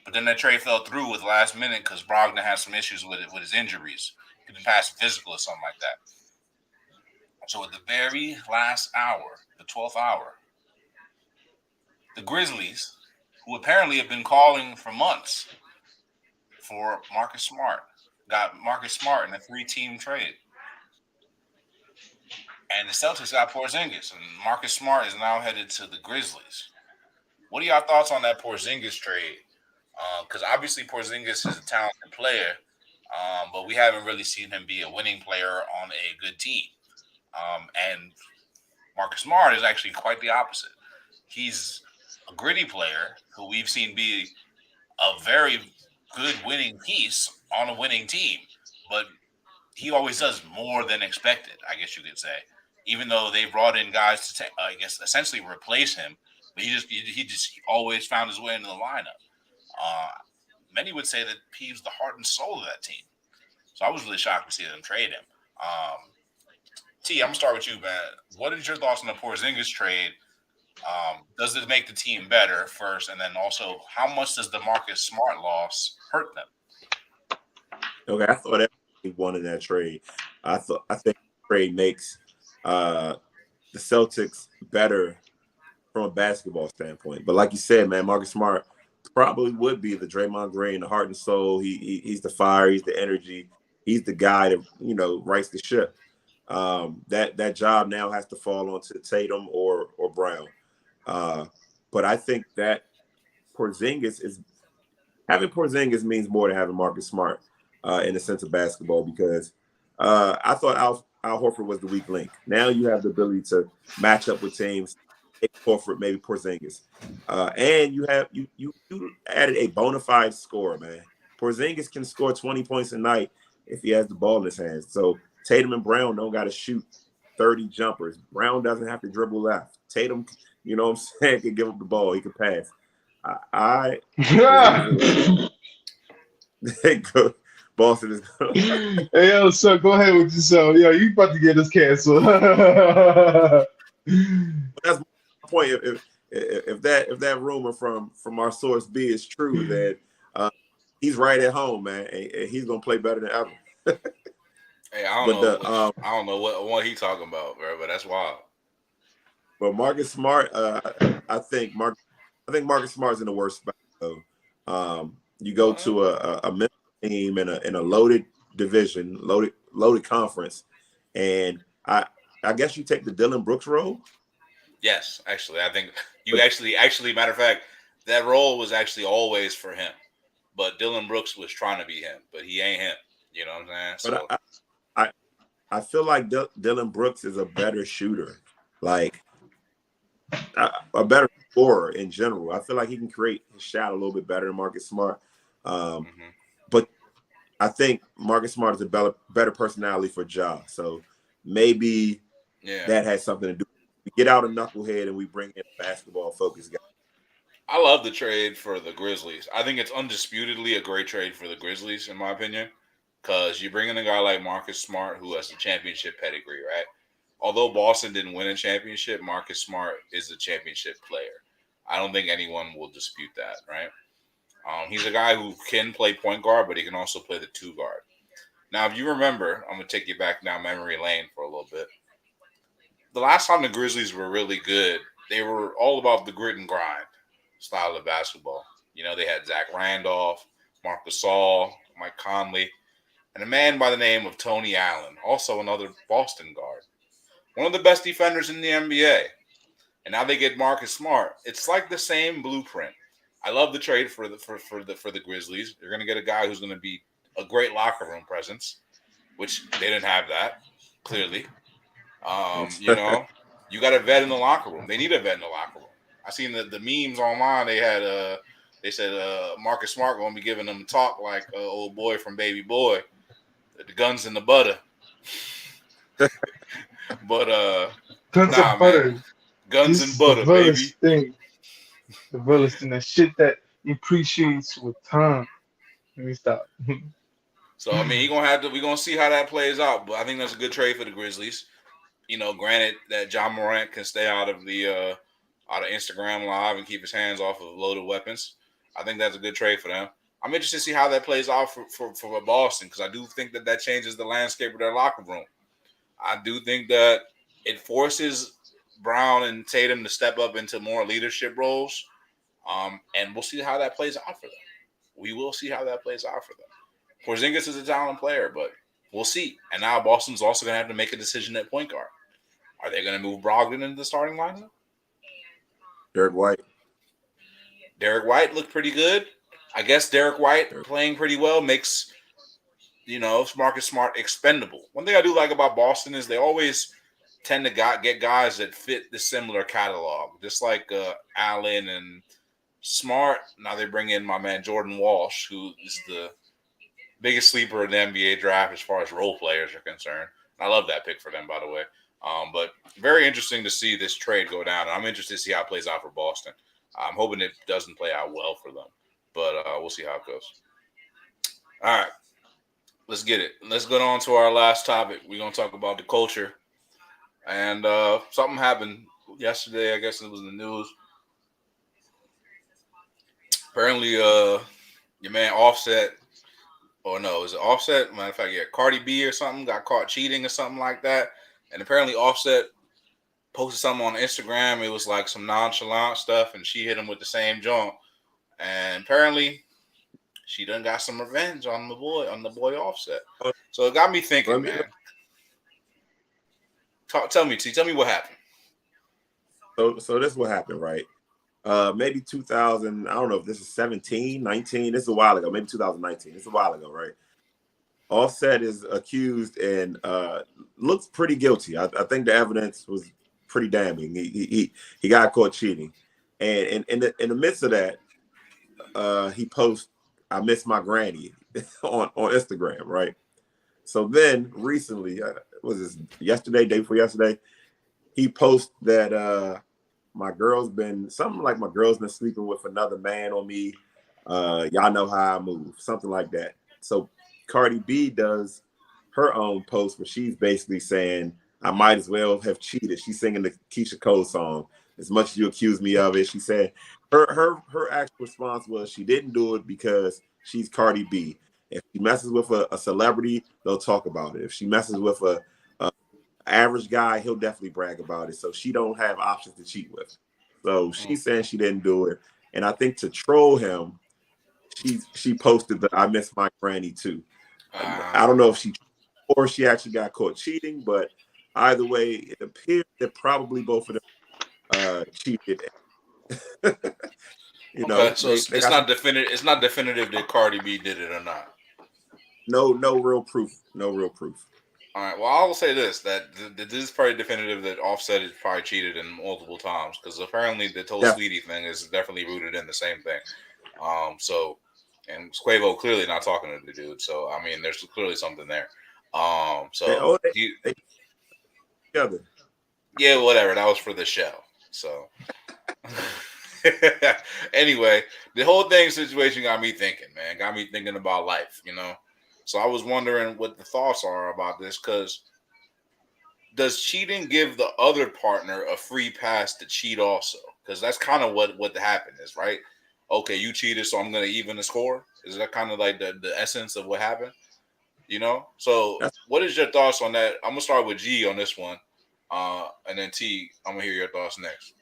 But then that trade fell through with last minute because Brogdon had some issues with his injuries. He didn't pass physical or something like that. So at the very last hour, the 12th hour, the Grizzlies, who apparently have been calling for months for Marcus Smart, got Marcus Smart in a 3-team trade. And the Celtics got Porzingis, and Marcus Smart is now headed to the Grizzlies. What are y'all thoughts on that Porzingis trade? Because obviously Porzingis is a talented player, but we haven't really seen him be a winning player on a good team. And Marcus Smart is actually quite the opposite. He's a gritty player who we've seen be a very good winning piece on a winning team, but he always does more than expected, I guess you could say. Even though they brought in guys to, I guess, essentially replace him, but he just always found his way into the lineup. Uh, Many would say that he's the heart and soul of that team. So I was really shocked to see them trade him. T, I'm gonna start with you, man. What is your thoughts on the Porzingis trade? Does it make the team better first, and then also how much does the Marcus Smart loss hurt them? Okay, I thought everybody wanted that trade. I think the trade makes the Celtics better from a basketball standpoint. But like you said, man, Marcus Smart probably would be the Draymond Green, the heart and soul. He's the fire, he's the energy, he's the guy that rights the ship. That job now has to fall onto Tatum or Brown. But I think that having Porzingis means more than having Marcus Smart in the sense of basketball, because I thought Al Horford was the weak link. Now you have the ability to match up with teams. Horford, maybe Porzingis, and you added a bona fide scorer, man. Porzingis can score 20 points a night if he has the ball in his hands. So Tatum and Brown don't got to shoot 30 jumpers. Brown doesn't have to dribble left. Tatum, can give up the ball. He can pass. Boston is good. Hey, yo, so go ahead with yourself. Yo, you about to get us canceled. That's my point. If that rumor from our source B is true, that he's right at home, man, and he's gonna play better than ever. Hey, I don't know what he talking about, bro, but that's wild. But Marcus Smart, I think Marcus Smart's in the worst spot. So, you go to a mental team in a loaded division, loaded conference, and I guess you take the Dylan Brooks role. Yes, actually, I think you actually, matter of fact, that role was actually always for him. But Dylan Brooks was trying to be him, but he ain't him. You know what I'm saying? But I feel like Dylan Brooks is a better shooter, like a better scorer in general. I feel like he can create his shot a little bit better than Marcus Smart. But I think Marcus Smart is a better personality for Ja. So maybe that has something to do. We get out a knucklehead and we bring in a basketball-focused guy. I love the trade for the Grizzlies. I think it's undisputedly a great trade for the Grizzlies, in my opinion, because you bring in a guy like Marcus Smart who has a championship pedigree, right? Although Boston didn't win a championship, Marcus Smart is a championship player. I don't think anyone will dispute that, right? He's a guy who can play point guard, but he can also play the two guard. Now, if you remember, I'm going to take you back down memory lane for a little bit. The last time the Grizzlies were really good, they were all about the grit and grind style of basketball. They had Zach Randolph, Marc Gasol, Mike Conley, and a man by the name of Tony Allen, also another Boston guard. One of the best defenders in the NBA. And now they get Marcus Smart. It's like the same blueprint. I love the trade for the Grizzlies. They're going to get a guy who's going to be a great locker room presence, which they didn't have that, clearly. You got a vet in the locker room. They need a vet in the locker room. I seen the memes online. They said Marcus Smart going to be giving them talk like old boy from Baby Boy, the guns in the butter. But guns and butter. Guns and butter, baby. The realest thing, that shit that appreciates with time. Let me stop. So I mean, we're gonna see how that plays out. But I think that's a good trade for the Grizzlies. Granted that John Morant can stay out of Instagram Live and keep his hands off of loaded weapons. I think that's a good trade for them. I'm interested to see how that plays out for Boston, because I do think that changes the landscape of their locker room. I do think that it forces Brown and Tatum to step up into more leadership roles, and we'll see how that plays out for them. We will see how that plays out for them. Porzingis is a talented player, but we'll see. And now Boston's also going to have to make a decision at point guard. Are they going to move Brogdon into the starting lineup? Derek White Looked pretty good. I guess Derek White playing pretty well makes Marcus Smart expendable. One thing I do like about Boston is they always tend to get guys that fit the similar catalog, just like Allen and Smart. Now they bring in my man Jordan Walsh, who is the biggest sleeper in the NBA draft as far as role players are concerned. I love that pick for them, by the way. But very interesting to see this trade go down. And I'm interested to see how it plays out for Boston. I'm hoping it doesn't play out well for them, but we'll see how it goes. All right, let's get it. Let's go on to our last topic. We're going to talk about the culture. And something happened yesterday. I guess it was in the news. Apparently, your man Offset, or no, is it Offset? Matter of fact, yeah, Cardi B or something got caught cheating or something like that. And apparently Offset posted something on Instagram. It was like some nonchalant stuff, and she hit him with the same joint. And apparently she done got some revenge on the boy Offset. So it got me thinking, man. Tell me what happened. So this is what happened, right? Maybe 2000, I don't know if this is 17, 19. This is a while ago, maybe 2019. This is a while ago, right? Offset is accused and looks pretty guilty. I think the evidence was pretty damning. He got caught cheating, and in the midst of that, he posts, "I miss my granny" on Instagram, right? So then recently, was this yesterday, day before yesterday, he posted that my girl's been sleeping with another man on me. Y'all know how I move, something like that. So Cardi B does her own post where she's basically saying, I might as well have cheated. She's singing the Keisha Cole song. As much as you accuse me of it, she said her actual response was she didn't do it because she's Cardi B. If she messes with a celebrity, they'll talk about it. If she messes with a average guy, he'll definitely brag about it. So she don't have options to cheat with. So she's saying she didn't do it. And I think to troll him, she posted that I miss my granny too. I don't know if she actually got caught cheating, but either way, it appears that probably both of them cheated. Okay, so it's not definitive. It's not definitive that Cardi B did it or not. No real proof. No real proof. All right. Well, I will say this: that this is probably definitive that Offset is probably cheated in multiple times, because apparently the Sweetie thing is definitely rooted in the same thing. And Quavo clearly not talking to the dude, so I mean, there's clearly something there. They together. Yeah, whatever. That was for the show. So anyway, the whole situation got me thinking, man. Got me thinking about life, So I was wondering what the thoughts are about this, because does cheating give the other partner a free pass to cheat also? Because that's kind of what happened is, right? Okay, you cheated, so I'm going to even the score. Is that kind of like the essence of what happened? So what is your thoughts on that? I'm going to start with G on this one. And then T, I'm going to hear your thoughts next.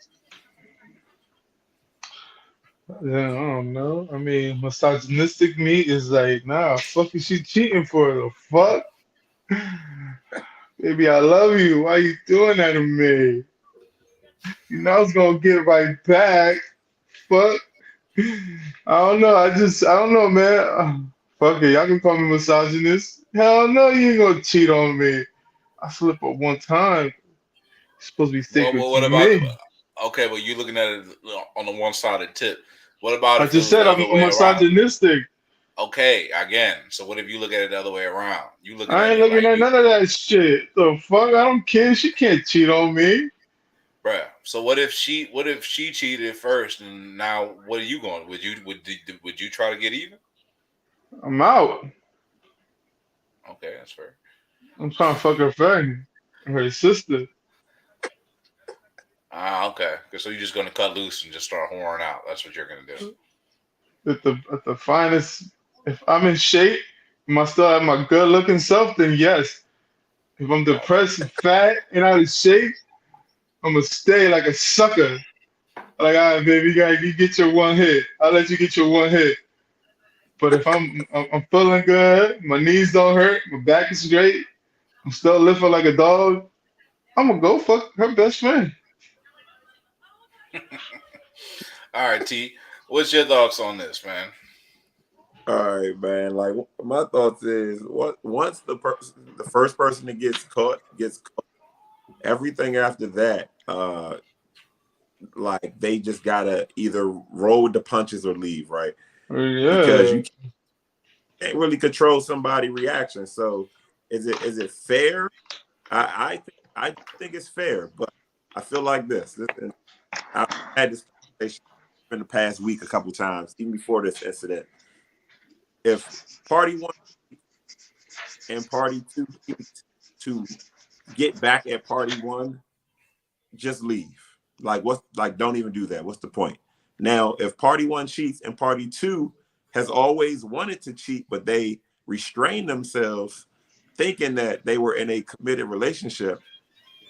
Yeah, I don't know. I mean, misogynistic me is like, nah, fuck is she cheating for? The fuck? Baby, I love you. Why you doing that to me? You know I was gonna get right back. Fuck. I don't know. I don't know, man. Fuck it. Y'all can call me misogynist. Hell no, you ain't gonna cheat on me. I slip up one time. It's supposed to be sacred what to about me. Okay, well, you're looking at it on the one-sided tip. What about I if just it was said the I'm other way misogynistic. around? Okay, again. So what if you look at it the other way around? You looking I at ain't it looking like at none of that shit. The fuck? I don't care. She can't cheat on me. bruh. So what if she cheated first, and now what are you going? Would you try to get even? I'm out. Okay, that's fair. I'm trying to fuck her friend, her sister. Okay. So you're just gonna cut loose and just start whoring out. That's what you're gonna do. At the finest. If I'm in shape, am I still have my good looking self? Then yes. If I'm Okay. depressed and fat and out of shape, I'm gonna stay like a sucker. Like, all right, baby, you get your one hit. I'll let you get your one hit. But if I'm feeling good, my knees don't hurt, my back is straight, I'm still lifting like a dog, I'm gonna go fuck her best friend. All right, T. What's your thoughts on this, man? All right, man. Like my thoughts is, once the first person that gets caught, everything after that, like they just gotta either roll with the punches or leave, right? Because Yeah. you can't really control somebody's reaction. So, is it fair? I think it's fair, but I feel like this. And I've had this conversation in the past week a couple times, even before this incident. If party one and party two to get back at party one, just leave. Don't even do that. What's the point? Now, if party one cheats and party two has always wanted to cheat, but they restrain themselves thinking that they were in a committed relationship,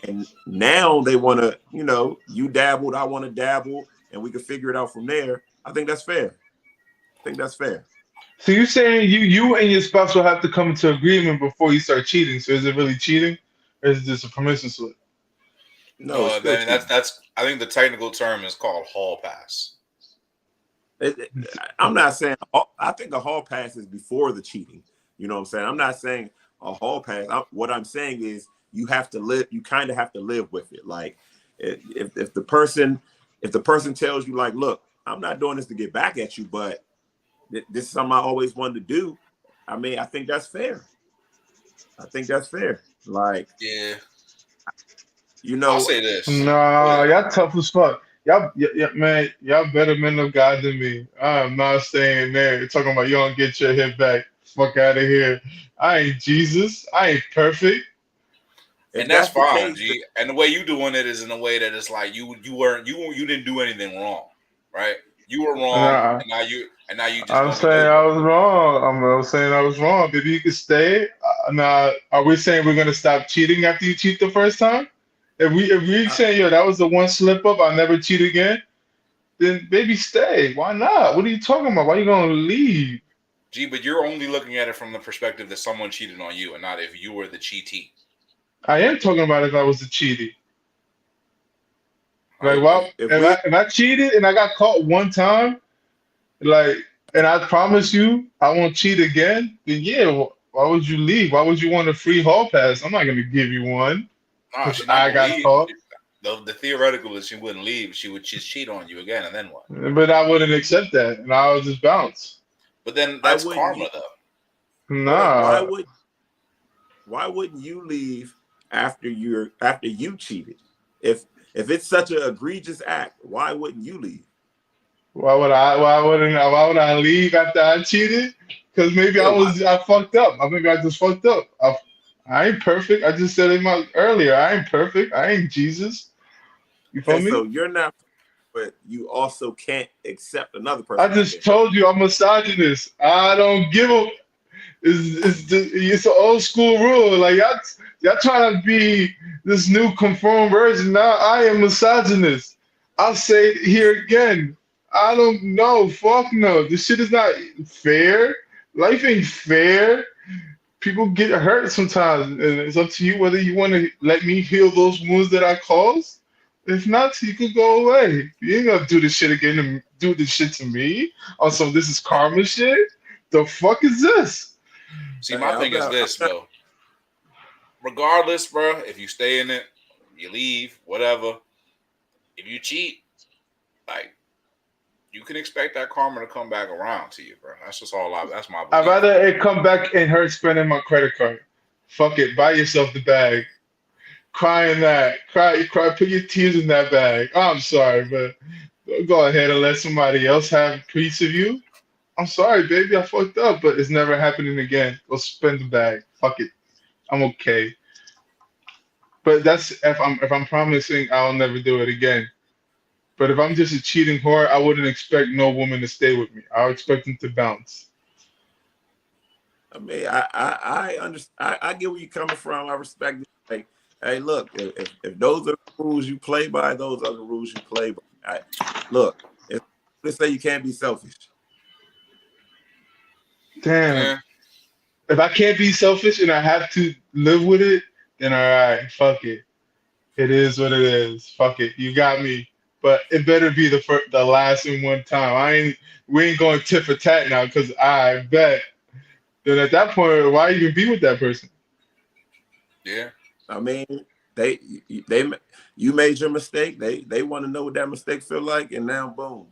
and now they want to, you dabbled, I want to dabble, and we can figure it out from there. I think that's fair. I think that's fair. So you're saying you and your spouse will have to come to agreement before you start cheating. So is it really cheating, or is it just a permission slip? No, it's still Then cheating. that's. I think the technical term is called hall pass. I'm not saying. I think a hall pass is before the cheating. You know what I'm saying? I'm not saying a hall pass. What I'm saying is you have to live. You kind of have to live with it. Like if the person tells you like, look, I'm not doing this to get back at you, but this is something I always wanted to do. I mean, I think that's fair. I think that's fair. Like, Yeah. I'll say this. Nah, y'all tough as fuck. Man, y'all better men of God than me. I'm not staying there. You're talking about you don't get your hit back. Fuck out of here. I ain't Jesus. I ain't perfect. And that's fine, G. And the way you doing it is in a way that it's like you didn't do anything wrong, right? You were wrong, Nah, and now you just I'm gonna get saying I over it. was wrong. I'm saying I was wrong. Baby, you can stay. Now, are we saying we're gonna stop cheating after you cheat the first time? If we saying yo, that was the one slip up, I'll never cheat again, then baby, stay. Why not? What are you talking about? Why you gonna leave? G, but you're only looking at it from the perspective that someone cheated on you, and not if you were the cheatee. I am talking about if I was the cheating. Like, Right. well, If if we I cheated and I got caught one time, like, and I promise you I won't cheat again, then yeah, why would you leave? Why would you want a free hall pass? I'm not gonna give you one Nah, because she's not I gonna got leave. caught. The theoretical is she wouldn't leave. She would just cheat on you again, and then what? But I wouldn't accept that, and I would just bounce. But then why that's wouldn't you karma, though. hold on? Nah, Why wouldn't you leave after you cheated? If it's such an egregious act, why wouldn't you leave? why would I? Why would I leave after I cheated? Because maybe Yeah, why? I fucked up. I think I just fucked up. I ain't perfect. I just said it earlier. I ain't perfect. I ain't Jesus. You feel Okay, me? so you're not, but you also can't accept another I person not being just perfect. told you I'm misogynist. I don't give a. It's an old school rule. Like y'all trying to be this new conformed version. Now I am misogynist. I'll say it here again. I don't know. Fuck no. This shit is not fair. Life ain't fair. People get hurt sometimes, and it's up to you whether you want to let me heal those wounds that I caused. If not, you could go away. You ain't gonna do this shit again and do this shit to me. Also, this is karma shit. The fuck is this? See, Hey, my thing is this, though. Regardless, bro, if you stay in it, you leave, whatever. If you cheat, like you can expect that karma to come back around to you, bro. That's just all. That's my I'd belief. rather it come back and her spending my credit card. Fuck it, buy yourself the bag. Cry in that. Cry, put your tears in that bag. Oh, I'm sorry, but go ahead and let somebody else have a piece of you. I'm sorry, baby, I fucked up, but it's never happening again. Go spend the bag. Fuck it. I'm okay. But that's if I'm promising I'll never do it again. But if I'm just a cheating whore, I wouldn't expect no woman to stay with me. I would expect them to bounce. I mean, I understand. I get where you're coming from. I respect it. Like, hey, look, if those are the rules you play by, those are the rules you play by. Look, let's say you can't be selfish. Damn. Yeah. If I can't be selfish and I have to live with it, then all right, fuck it. It is what it is. Fuck it. You got me. but it better be the last and one time. We ain't going tit for tat now because I bet. Then at that point, why even be with that person? Yeah. I mean, they they you made your mistake. They want to know what that mistake feel like, and now boom.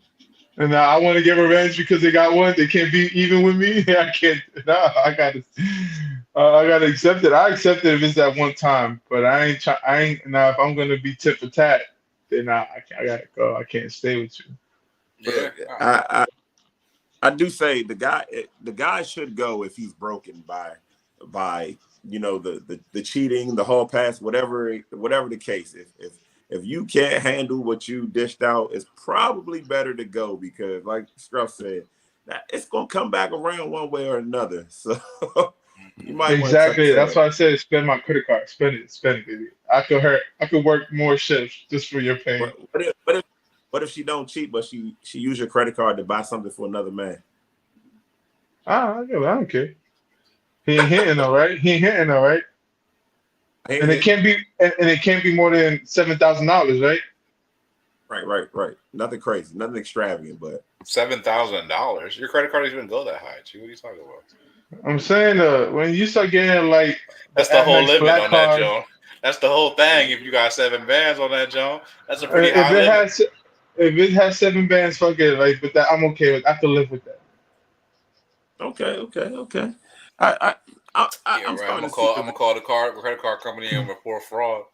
And now I want to get revenge because they got one. They can't be even with me. I can't. No, I gotta accept it. I accept it if it's that one time, but I ain't. I ain't now. If I'm gonna be tit for tat, then I gotta go. I can't stay with you. Yeah. Look, I do say the guy should go if he's broken by the cheating, the hall pass, whatever the case. If you can't handle what you dished out, it's probably better to go because, like Struff said, that it's gonna come back around one way or another. So you might want to tuck Exactly. That's tail. why I said spend my credit card. Spend it, baby. I could work more shifts just for your pain. What if she don't cheat, but she use your credit card to buy something for another man? I don't care. He ain't hitting though, right? He ain't hitting though, right? And it can't be and it can't be more than $7,000, right? Right. Nothing crazy, nothing extravagant, but $7,000. Your credit card doesn't even go that high. What are you talking about? I'm saying when you start getting like That's the whole limit on that, Joe. That's the whole thing. If you got 7 bands on that, Joe, that's a pretty high limit. If it has 7 bands, fuck it. Like, but that I'm okay with. I can live with that. Okay. I'm Right. starting to see. I'm gonna call the credit card company and report fraud.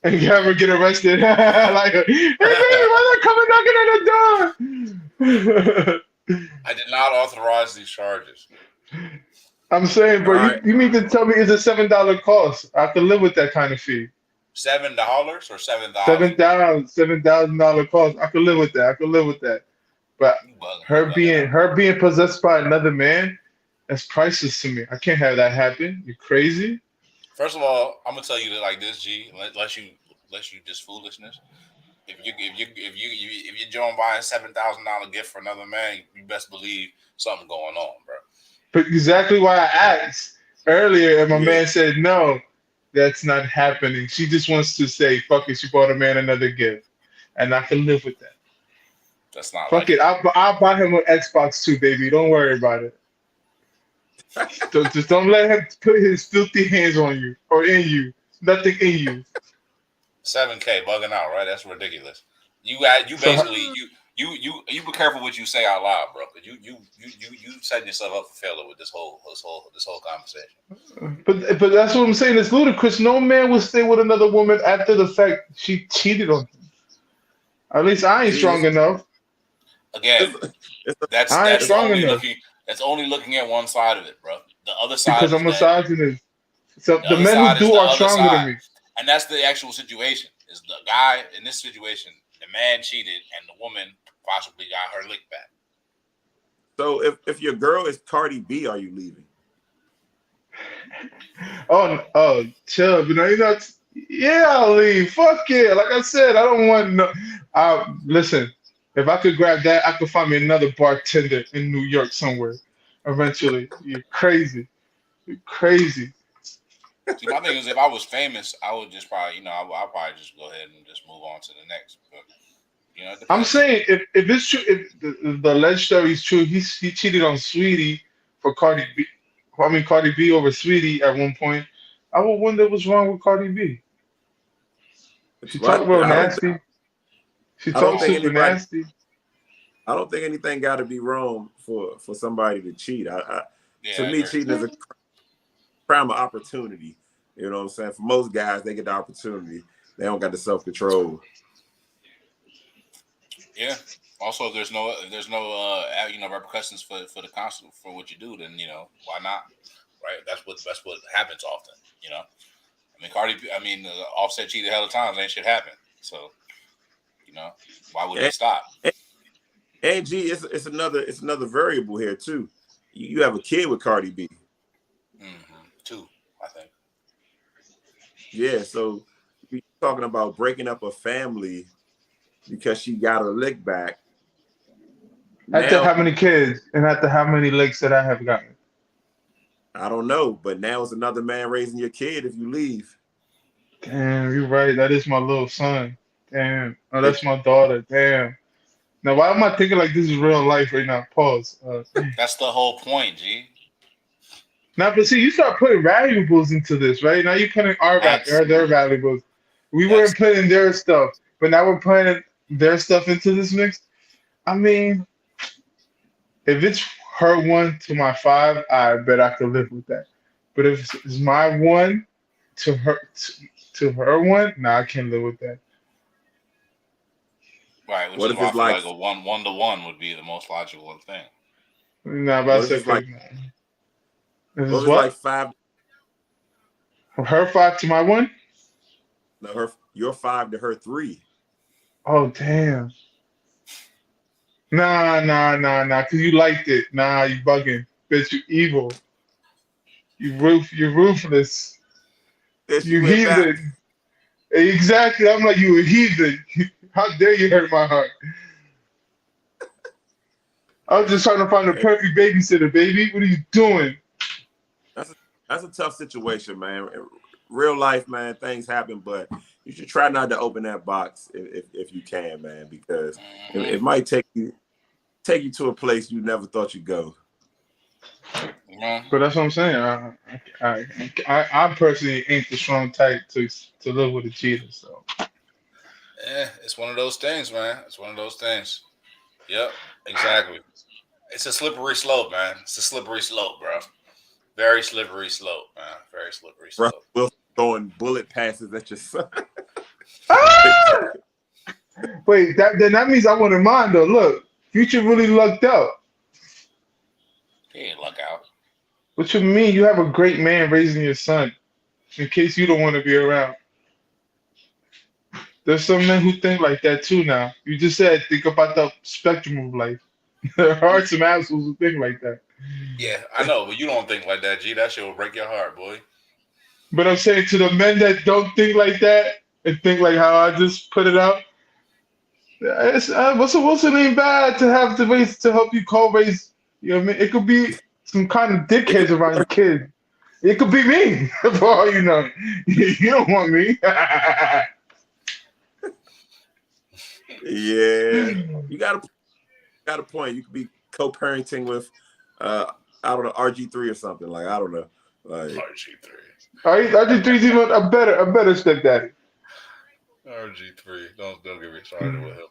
And you ever get arrested? Like, hey man, why they coming knocking at the door? I did not authorize these charges. I'm saying, bro, All right. you mean to tell me it's a $7 cost? I can live with that kind of fee. $7 or $7,000? $7,000 cost. I can live with that. But her being possessed by another man, that's priceless to me. I can't have that happen. You crazy? First of all, I'm gonna tell you that like this, G. Unless you just foolishness. If you're Joan buying $7,000 gift for another man, you best believe something going on, bro. But exactly why I asked earlier, and my man said no, that's not happening. She just wants to say, "Fuck it." She bought a man another gift, and I can live with that. That's not. Fuck it. I'll buy him an Xbox too, baby. Don't worry about it. Just don't let him put his filthy hands on you or in you. Nothing in you. $7K bugging out, right? That's ridiculous. You basically you be careful what you say out loud, bro. Because you setting yourself up for failure with this whole conversation. But that's what I'm saying. It's ludicrous. No man will stay with another woman after the fact she cheated on him. At least I ain't strong enough. Again, that's only looking at one side of it, bro. The other side because I'm a misogynist. So the men who do are stronger than me. And that's the actual situation. Is the guy in this situation, the man cheated and the woman possibly got her lick back. So if your girl is Cardi B, are you leaving? Oh, chill. But no, yeah, I'll leave. Fuck yeah. Like I said, I don't want no. Listen, if I could grab that, I could find me another bartender in New York somewhere. Eventually, you're crazy. You're crazy. See, my thing is, if I was famous, I would just probably, I'll probably just go ahead and just move on to the next. But, I'm saying if it's true, if the alleged story is true, he cheated on Sweetie for Cardi B. I mean, Cardi B over Sweetie at one point. I would wonder what's wrong with Cardi B. She talked real nasty. She talked super nasty. I don't think anything got to be wrong for somebody to cheat. To me, cheating is a crime of opportunity. You know what I'm saying? For most guys, they get the opportunity. They don't got the self-control. Yeah. Also, there's no repercussions for the consul for what you do. Then why not? Right. That's what happens often. I mean, Offset cheated hell of times. Ain't shit happen. So why would they stop? And G, it's another variable here too. You have a kid with Cardi B. Mm-hmm. 2, I think. Yeah, so we're talking about breaking up a family because she got her lick back. After how many kids and after how many licks that I have gotten? I don't know, but now it's another man raising your kid if you leave. Damn, you're right. That is my little son. Damn. Oh, that's my daughter. Damn. Now, why am I thinking like this is real life right now? Pause. That's the whole point, G. Now, but see, you start putting valuables into this, right? Now you're putting their Absolutely. valuables. We That's weren't putting their stuff, but now we're putting their stuff into this mix. I mean, if it's her one to my five, I bet I could live with that. But if it's my one to her one, nah, I can't live with that. right, which What is if why I it's feel like like a one to one would be the most logical thing. Nah, but I what if said, it's like this what is if it's like what? 5 From her five to my one? no, your 5 to her 3? Oh, damn. Nah, because you liked it. Nah, you bugging. Bitch, you evil. You're ruthless. Then she You went back. heathen. Exactly. I'm like, you a heathen. How dare you hurt my heart? I was just trying to find the Hey, perfect babysitter, baby. What are you doing? that's a, that's a tough situation, man. Real life, man, things happen, but you should try not to open that box if you can, man, because it might take you to a place you never thought you'd go. But that's what I'm saying. I personally ain't the strong type to live with a cheater. So Yeah, it's one of those things, man. It's one of those things. Yep, exactly. It's a slippery slope, man. It's a slippery slope, bro. Very slippery slope, man. Very slippery Russell slope. Wilson throwing bullet passes at your son. ah! Wait, that means I wouldn't mind though. Look, Future really lucked out. He ain't luck out. What you mean? You have a great man raising your son. In case you don't want to be around. There's some men who think like that too now. You just said think about the spectrum of life. There are some assholes who think like that. Yeah, I know, but you don't think like that, G. That shit will break your heart, boy. But I'm saying to the men that don't think like that and think like how I just put it out, Russell Wilson ain't bad to have to raise to help you co-raise. You know what I mean? It could be some kind of It could dickheads around your kid. It could be me, for all you know. You don't want me. Yeah, you got a point. You could be co-parenting with I don't know, RG3 or something. Like I don't know. Like RG3. RG3's even a better stepdaddy. RG3. Don't get me started with him.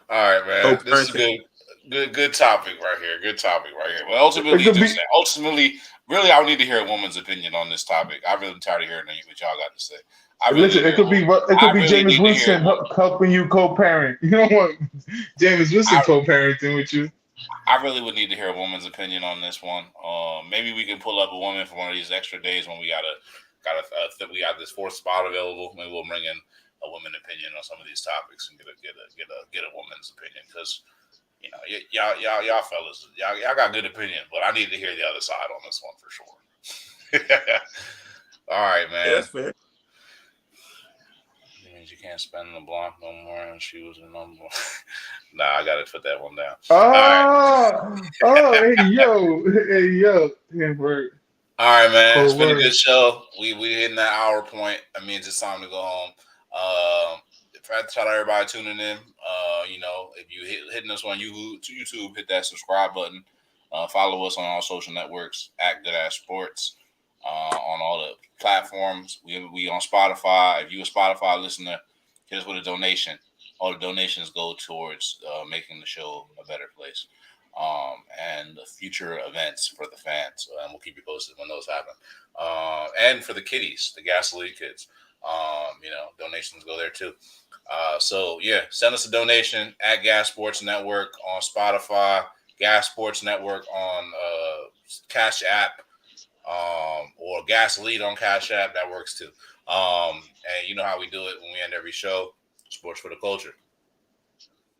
All right, man. This is co-parenting. good topic right here. Good topic right here. But It could be ultimately, really, I would need to hear a woman's opinion on this topic. I'm really tired of hearing what y'all got to say. listen. It I could be really James need to hear. Winston helping you co-parent. You don't want James Winston I, co-parenting with you. I really would need to hear a woman's opinion on this one. Maybe we can pull up a woman for one of these extra days when we we got this fourth spot available. Maybe we'll bring in a woman opinion on some of these topics and get a woman's opinion because y'all fellas y'all got good opinion, but I need to hear the other side on this one for sure. All right, man. Yeah, that's fair. Means you can't spend in the block no more and shoes and no more. Nah, I gotta put that one down. Hey yo, damn word. All right, man. It's Cold been a word. good show. We hitting that hour point. That means it's time to go home. Shout out everybody tuning in. If you hitting us on YouTube, hit that subscribe button. Follow us on all social networks at Good Ass Sports. On all the platforms. We on Spotify. If you a Spotify listener, hit us with a donation. All the donations go towards making the show a better place. And the future events for the fans. And we'll keep you posted when those happen. And for the kiddies, the gasoline kids. Donations go there too. Send us a donation at Gas Sports Network on Spotify, Gas Sports Network on Cash App, or Gasoline on Cash App. That works too. And you know how we do it when we end every show. Sports for the culture.